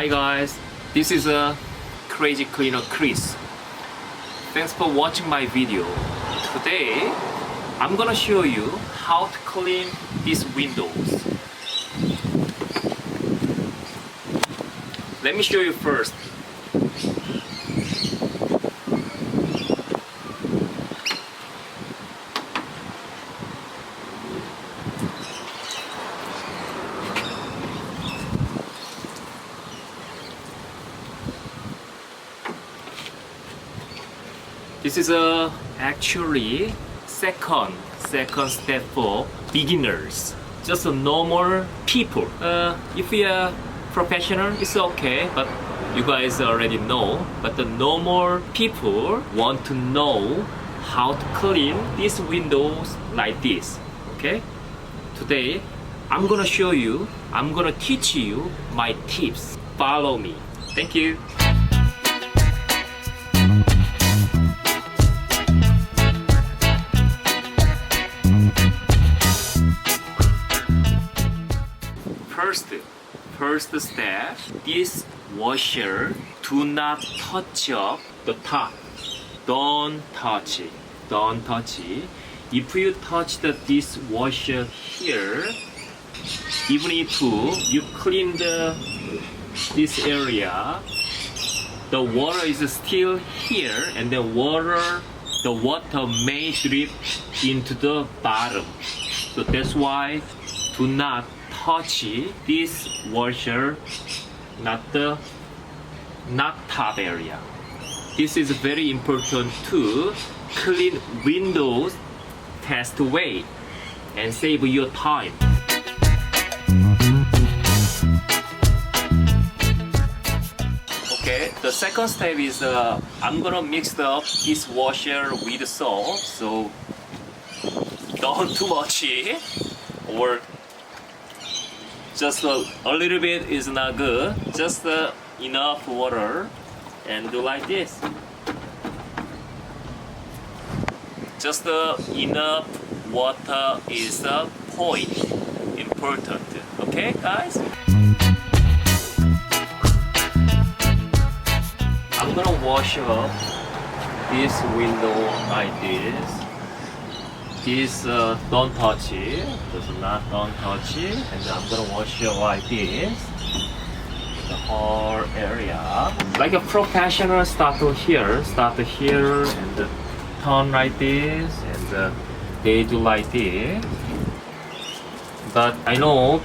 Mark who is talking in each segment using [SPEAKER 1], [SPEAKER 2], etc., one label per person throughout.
[SPEAKER 1] Hi guys, this is a Crazy Cleaner Chris. Thanks for watching my video. Today, I'm gonna show you how to clean these windows. Let me show you first. This is actually second step for beginners, just a normal people. If you are professional, it's okay, but you guys already know. But the normal people want to know how to clean these windows like this. Okay? Today, I'm gonna show you. I'm gonna teach you my tips. Follow me. Thank you. First step, this washer do not touch up the top. Don't touch it. Don't touch it. If you touch this washer here, even if you clean this area, the water is still here, and the water may drip into the bottom. So that's why do not touch this washer, not top area. This is very important to clean windows fast way and save your time. Okay, the second step is I'm gonna mix up this washer with salt, so don't too much or just a little bit is not good. Just enough water and do like this. Just enough water is the point important. Okay, guys? I'm gonna wash up this window like this. This don't touch it, don't touch it, and I'm gonna wash it like this, the whole area. Like a professional, start here, and turn like this, and they do like this. But I know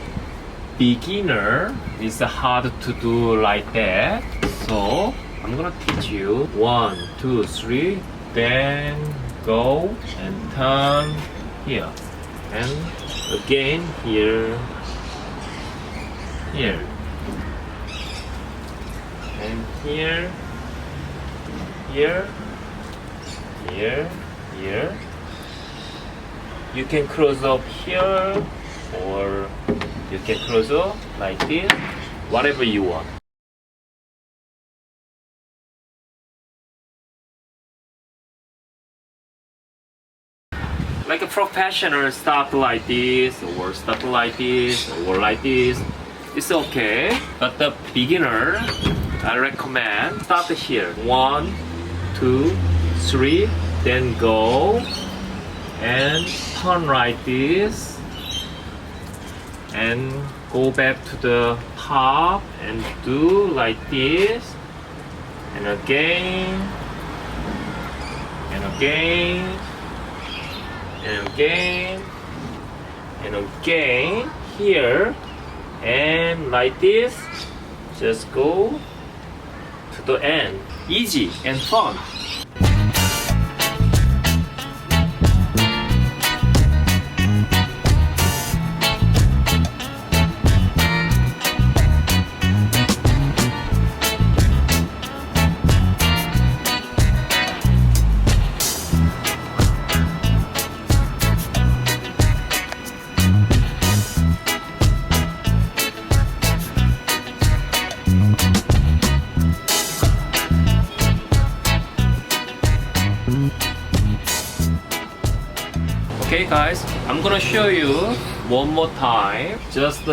[SPEAKER 1] beginner is hard to do like that, so I'm gonna teach you 1, 2, 3, then go and turn here, and again here, and here. You can close up here, or you can close up like this, whatever you want. Like a professional, start like this, or start like this, or like this. It's okay. But the beginner, I recommend start here. 1, 2, 3, then go and turn like this, and go back to the top and do like this, and again, and again. And again here, and like this, just go to the end. Easy and fun. Okay guys, I'm I'm gonna show you one more time. Just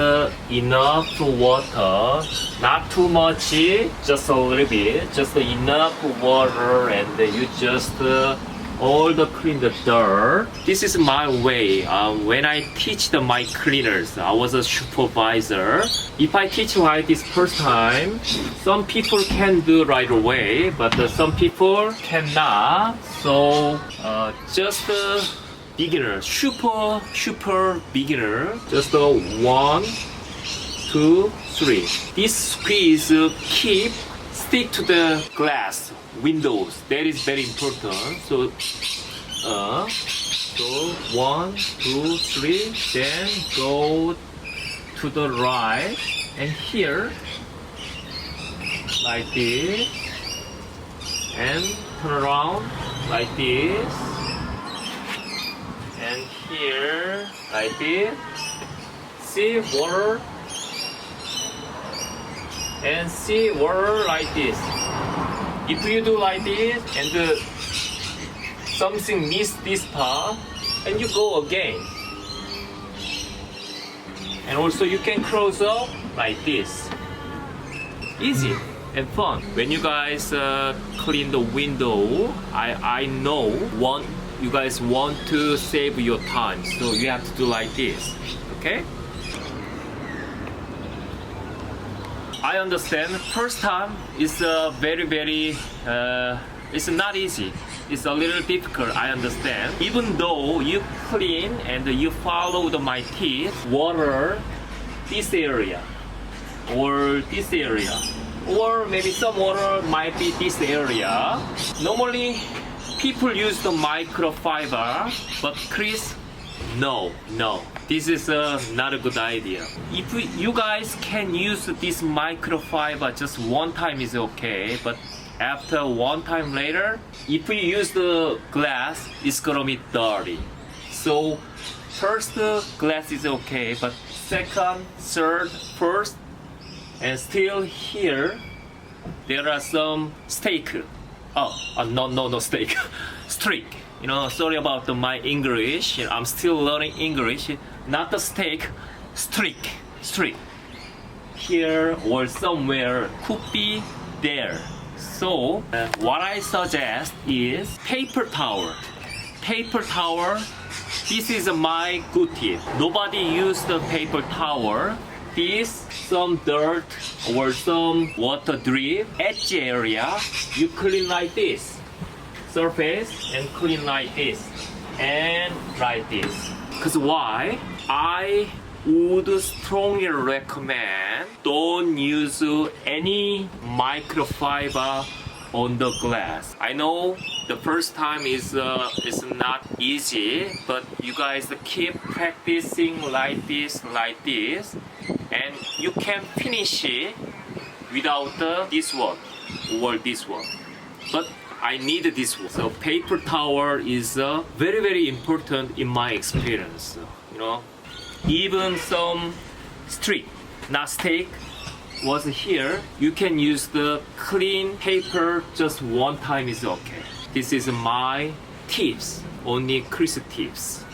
[SPEAKER 1] enough water, not too much, just a little bit. Just enough water, and you just all the clean the dirt. This is my way. When I teach my cleaners, I was a supervisor. If I teach like this first time, some people can do right away, but some people cannot. So just beginner, super beginner. Just 1, 2, 3. This squeeze stick to the glass windows. That is very important. So 1, 2, 3. Then go to the right, and here like this, and turn around like this. And here, like this. See water. And see water like this. If you do like this and something miss this part, and you go again. And also you can close up like this. Easy and fun. When you guys clean the window, I know you guys want to save your time, so you have to do like this, okay? I understand first time is very it's not easy. It's a little difficult, I understand. Even though you clean and you follow my tips, water this area or this area, or maybe some water might be this area. Normally people use the microfiber, but Chris, no. This is not a good idea. If you guys can use this microfiber just one time is okay, but after one time later, if we use the glass, it's gonna be dirty. So first glass is okay, but second, third, first, and still here, there are some stake. No stake. Streak. Sorry about my English. I'm still learning English. Not the steak, streak. Here or somewhere could be there. So what I suggest is paper towel. This is my good tip. Nobody use the paper towel. This, some dirt or some water drip, edge area, you clean like this. Surface and clean like this. And like this. Because why? I would strongly recommend don't use any microfiber on the glass. I know the first time is not easy, but you guys keep practicing like this, and you can finish it without this one or this one. But I need this one. So paper towel is very important in my experience. Even some streak, not steak, was here. You can use the clean paper just one time is okay. This is my tips, only Chris tips.